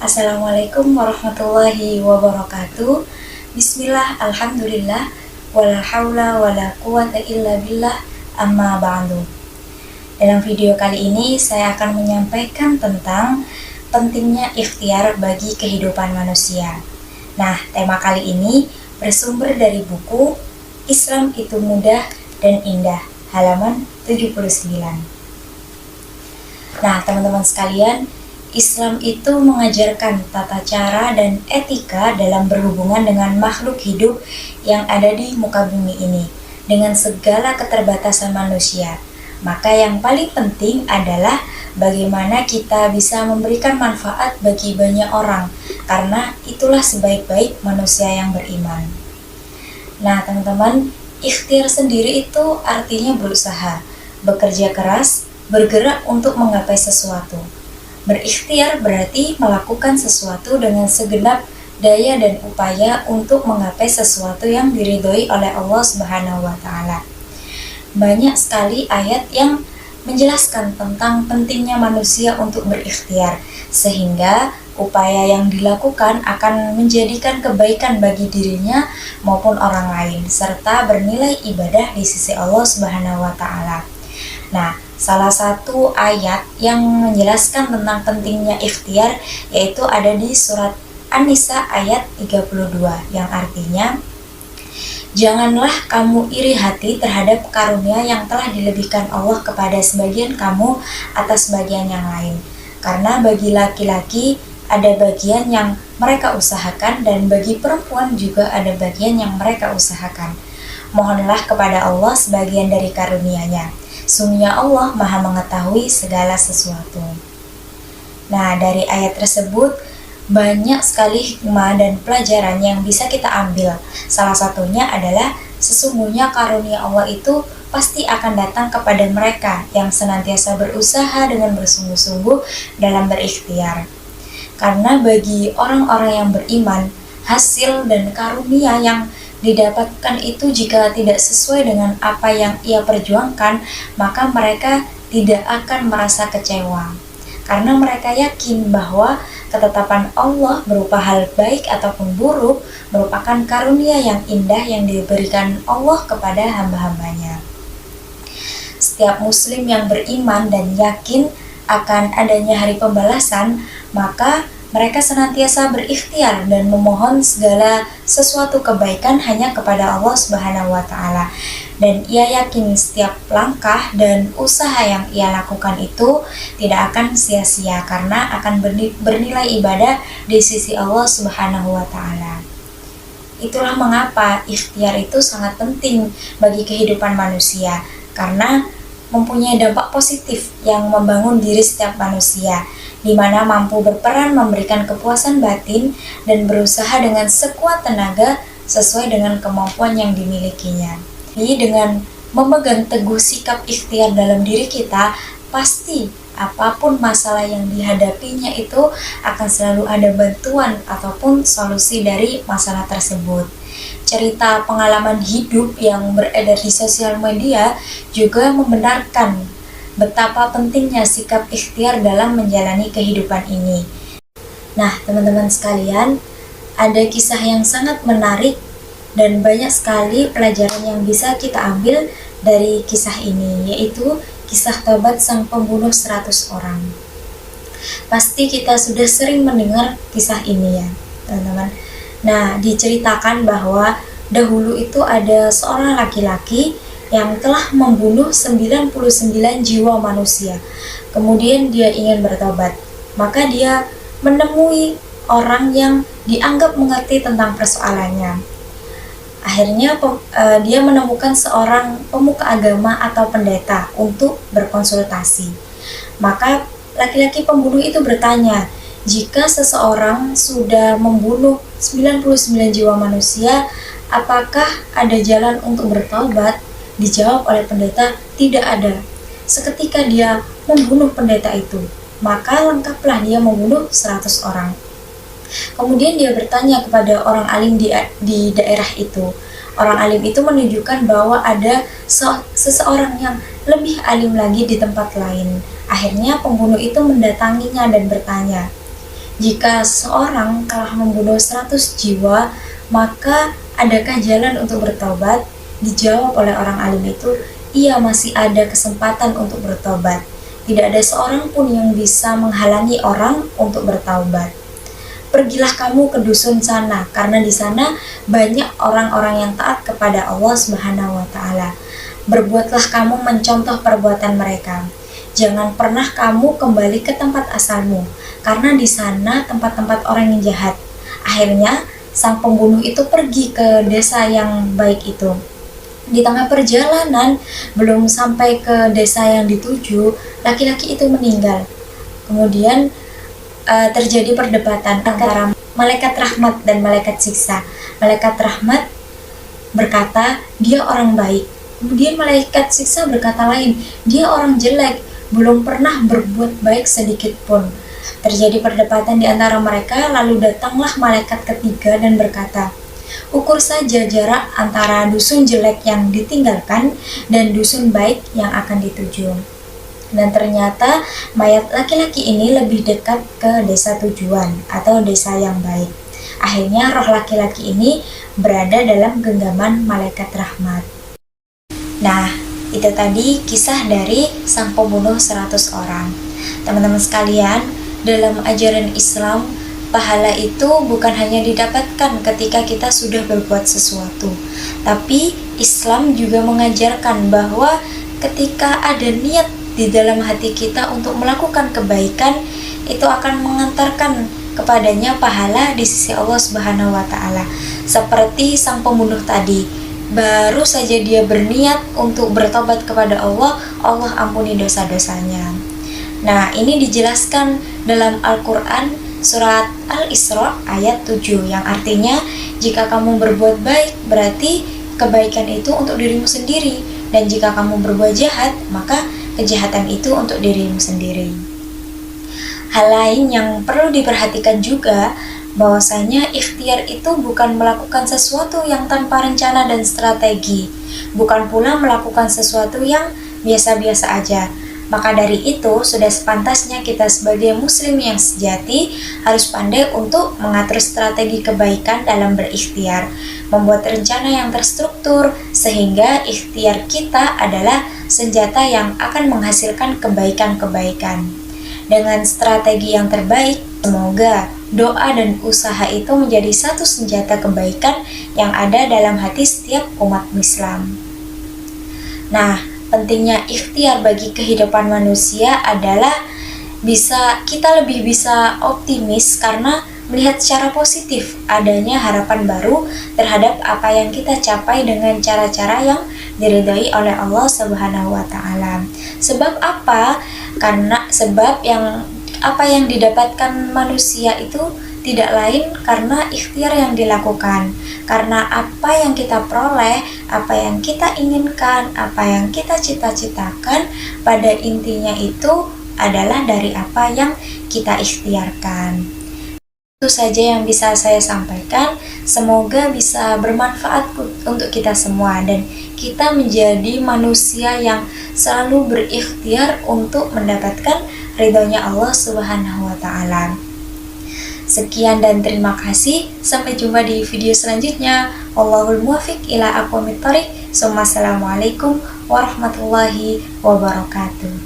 Assalamualaikum warahmatullahi wabarakatuh. Bismillah, alhamdulillah, wala haula wala quwata illa billah, amma ba'du. Dalam video kali ini saya akan menyampaikan tentang pentingnya ikhtiar bagi kehidupan manusia. Nah, tema kali ini bersumber dari buku Islam itu Mudah dan Indah, halaman 79. Nah, teman-teman sekalian, Islam itu mengajarkan tata cara dan etika dalam berhubungan dengan makhluk hidup yang ada di muka bumi ini, dengan segala keterbatasan manusia. Maka yang paling penting adalah bagaimana kita bisa memberikan manfaat bagi banyak orang, karena itulah sebaik-baik manusia yang beriman. Nah, teman-teman, ikhtiar sendiri itu artinya berusaha, bekerja keras, bergerak untuk menggapai sesuatu. Berikhtiar berarti melakukan sesuatu dengan segenap daya dan upaya untuk menggapai sesuatu yang diridhoi oleh Allah Subhanahu wa Ta'ala. Banyak sekali ayat yang menjelaskan tentang pentingnya manusia untuk berikhtiar, sehingga upaya yang dilakukan akan menjadikan kebaikan bagi dirinya maupun orang lain, serta bernilai ibadah di sisi Allah Subhanahu wa Ta'ala. Nah, salah satu ayat yang menjelaskan tentang pentingnya ikhtiar yaitu ada di surat An-Nisa ayat 32 yang artinya, janganlah kamu iri hati terhadap karunia yang telah dilebihkan Allah kepada sebagian kamu atas bagian yang lain. Karena bagi laki-laki ada bagian yang mereka usahakan dan bagi perempuan juga ada bagian yang mereka usahakan. Mohonlah kepada Allah sebagian dari karunia-Nya. Sungguhnya Allah Maha mengetahui segala sesuatu. Nah, dari ayat tersebut banyak sekali hikmah dan pelajaran yang bisa kita ambil. Salah satunya adalah sesungguhnya karunia Allah itu pasti akan datang kepada mereka yang senantiasa berusaha dengan bersungguh-sungguh dalam berikhtiar. Karena bagi orang-orang yang beriman, hasil dan karunia yang didapatkan itu jika tidak sesuai dengan apa yang ia perjuangkan, maka mereka tidak akan merasa kecewa. Karena mereka yakin bahwa ketetapan Allah berupa hal baik ataupun buruk merupakan karunia yang indah yang diberikan Allah kepada hamba-hambanya. Setiap muslim yang beriman dan yakin akan adanya hari pembalasan, maka mereka senantiasa berikhtiar dan memohon segala sesuatu kebaikan hanya kepada Allah Subhanahu wa Ta'ala. Dan ia yakin setiap langkah dan usaha yang ia lakukan itu tidak akan sia-sia karena akan bernilai ibadah di sisi Allah Subhanahu wa Ta'ala. Itulah mengapa ikhtiar itu sangat penting bagi kehidupan manusia, karena mempunyai dampak positif yang membangun diri setiap manusia, di mana mampu berperan memberikan kepuasan batin dan berusaha dengan sekuat tenaga sesuai dengan kemampuan yang dimilikinya. Jadi dengan memegang teguh sikap ikhtiar dalam diri kita, pasti apapun masalah yang dihadapinya itu akan selalu ada bantuan ataupun solusi dari masalah tersebut. Cerita pengalaman hidup yang beredar di sosial media juga membenarkan betapa pentingnya sikap ikhtiar dalam menjalani kehidupan ini. Nah, teman-teman sekalian, ada kisah yang sangat menarik dan banyak sekali pelajaran yang bisa kita ambil dari kisah ini, yaitu kisah tobat sang pembunuh 100 orang. Pasti kita sudah sering mendengar kisah ini ya, teman-teman. Nah, diceritakan bahwa dahulu itu ada seorang laki-laki yang telah membunuh 99 jiwa manusia. Kemudian dia ingin bertobat. Maka dia menemui orang yang dianggap mengerti tentang persoalannya. Akhirnya dia menemukan seorang pemuka agama atau pendeta untuk berkonsultasi. Maka laki-laki pembunuh itu bertanya, jika seseorang sudah membunuh 99 jiwa manusia, apakah ada jalan untuk bertobat? Dijawab oleh pendeta, tidak ada. Seketika dia membunuh pendeta itu, maka lengkaplah dia membunuh 100 orang. Kemudian dia bertanya kepada orang alim di daerah itu. Orang alim itu menunjukkan bahwa ada seseorang yang lebih alim lagi di tempat lain. Akhirnya pembunuh itu mendatanginya dan bertanya, Jika seorang telah membunuh 100 jiwa, maka adakah jalan untuk bertobat? Dijawab oleh orang alim itu, ia masih ada kesempatan untuk bertobat. Tidak ada seorang pun yang bisa menghalangi orang untuk bertaubat. Pergilah kamu ke dusun sana, karena di sana banyak orang-orang yang taat kepada Allah Subhanahu wa Ta'ala. Berbuatlah kamu mencontoh perbuatan mereka. Jangan pernah kamu kembali ke tempat asalmu, karena di sana tempat-tempat orang yang jahat. Akhirnya, sang pembunuh itu pergi ke desa yang baik itu. Di tengah perjalanan, belum sampai ke desa yang dituju, laki-laki itu meninggal. Kemudian terjadi perdebatan antara malaikat rahmat dan malaikat siksa. Malaikat rahmat berkata, dia orang baik. Kemudian malaikat siksa berkata lain, dia orang jelek, belum pernah berbuat baik sedikit pun. Terjadi perdebatan di antara mereka, lalu datanglah malaikat ketiga dan berkata, ukur saja jarak antara dusun jelek yang ditinggalkan dan dusun baik yang akan dituju. Dan ternyata mayat laki-laki ini lebih dekat ke desa tujuan atau desa yang baik. Akhirnya roh laki-laki ini berada dalam genggaman malaikat rahmat. Nah, itu tadi kisah dari sang pembunuh 100 orang. Teman-teman sekalian, dalam ajaran Islam, pahala itu bukan hanya didapatkan ketika kita sudah berbuat sesuatu, tapi Islam juga mengajarkan bahwa ketika ada niat di dalam hati kita untuk melakukan kebaikan, itu akan mengantarkan kepadanya pahala di sisi Allah Subhanahu wa Ta'ala. Seperti sang pembunuh tadi, baru saja dia berniat untuk bertobat kepada Allah, Allah ampuni dosa-dosanya. Nah, ini dijelaskan dalam Al-Quran surat Al-Isra ayat 7, yang artinya jika kamu berbuat baik, berarti kebaikan itu untuk dirimu sendiri, dan jika kamu berbuat jahat, maka kejahatan itu untuk dirimu sendiri. Hal lain yang perlu diperhatikan juga, bahwasanya ikhtiar itu bukan melakukan sesuatu yang tanpa rencana dan strategi, bukan pula melakukan sesuatu yang biasa-biasa aja. Maka dari itu, sudah sepantasnya kita sebagai muslim yang sejati harus pandai untuk mengatur strategi kebaikan dalam berikhtiar, membuat rencana yang terstruktur, sehingga ikhtiar kita adalah senjata yang akan menghasilkan kebaikan-kebaikan. Dengan strategi yang terbaik, semoga doa dan usaha itu menjadi satu senjata kebaikan yang ada dalam hati setiap umat Islam. Nah, pentingnya ikhtiar bagi kehidupan manusia adalah kita lebih bisa optimis karena melihat secara positif adanya harapan baru terhadap apa yang kita capai dengan cara-cara yang diridhai oleh Allah Subhanahu wa Ta'ala. Sebab apa? Karena apa yang didapatkan manusia itu tidak lain karena ikhtiar yang dilakukan. Karena apa yang kita peroleh, apa yang kita inginkan, apa yang kita cita-citakan, pada intinya itu adalah dari apa yang kita ikhtiarkan. Itu saja yang bisa saya sampaikan. Semoga bisa bermanfaat untuk kita semua dan kita menjadi manusia yang selalu berikhtiar untuk mendapatkan ridhonya Allah Subhanahu wa Ta'ala. Sekian dan terima kasih. Sampai jumpa di video selanjutnya. Wallahul muwaffiq ila aqwamit thoriq. Assalamualaikum warahmatullahi wabarakatuh.